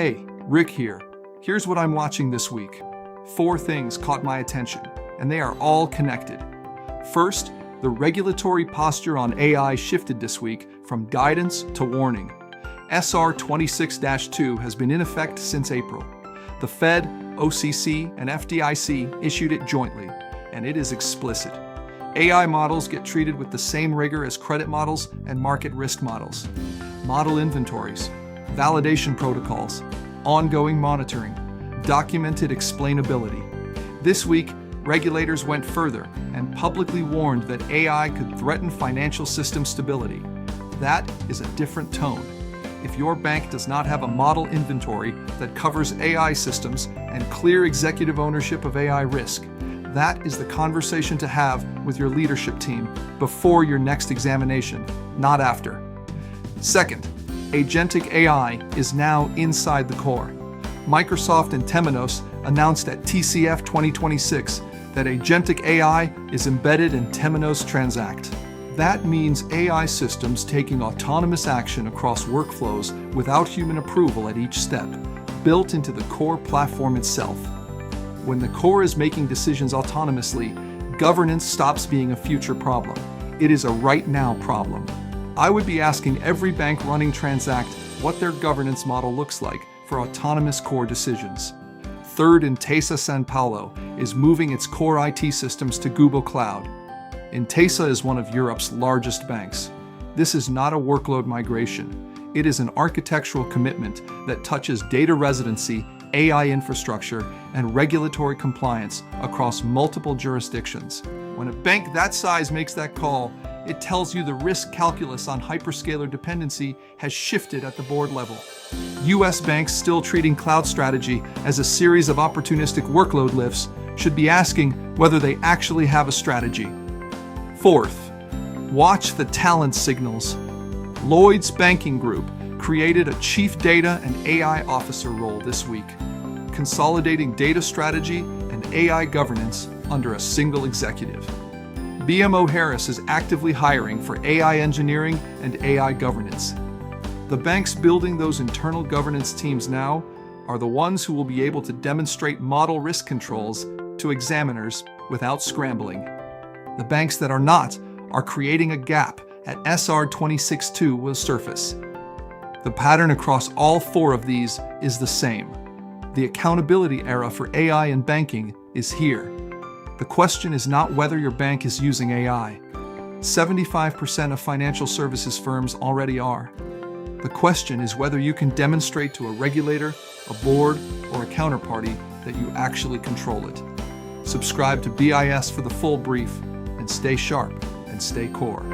Hey, Rick here. Here's what I'm watching this week. 4 things caught my attention, and they are all connected. First, the regulatory posture on AI shifted this week from guidance to warning. SR 26-2 has been in effect since April. The Fed, OCC, and FDIC issued it jointly, and it is explicit. AI models get treated with the same rigor as credit models and market risk models. Model inventories, validation protocols, ongoing monitoring, documented explainability. This week, regulators went further and publicly warned that AI could threaten financial system stability. That is a different tone. If your bank does not have a model inventory that covers AI systems and clear executive ownership of AI risk, that is the conversation to have with your leadership team before your next examination, not after. Second, agentic AI is now inside the core. Microsoft and Temenos announced at TCF 2026 that agentic AI is embedded in Temenos Transact. That means AI systems taking autonomous action across workflows without human approval at each step, built into the core platform itself. When the core is making decisions autonomously, governance stops being a future problem. It is a right-now problem. I would be asking every bank running Transact what their governance model looks like for autonomous core decisions. Third, Intesa Sanpaolo is moving its core IT systems to Google Cloud. Intesa is one of Europe's largest banks. This is not a workload migration. It is an architectural commitment that touches data residency, AI infrastructure, and regulatory compliance across multiple jurisdictions. When a bank that size makes that call, it tells you the risk calculus on hyperscaler dependency has shifted at the board level. US banks still treating cloud strategy as a series of opportunistic workload lifts should be asking whether they actually have a strategy. Fourth, watch the talent signals. Lloyds Banking Group created a Chief Data and AI Officer role this week, consolidating data strategy and AI governance under a single executive. BMO Harris is actively hiring for AI engineering and AI governance. The banks building those internal governance teams now are the ones who will be able to demonstrate model risk controls to examiners without scrambling. The banks that are not are creating a gap at SR 26-2 will surface. The pattern across all 4 of these is the same. The accountability era for AI in banking is here. The question is not whether your bank is using AI. 75% of financial services firms already are. The question is whether you can demonstrate to a regulator, a board, or a counterparty that you actually control it. Subscribe to BIS for the full brief, and stay sharp and stay core.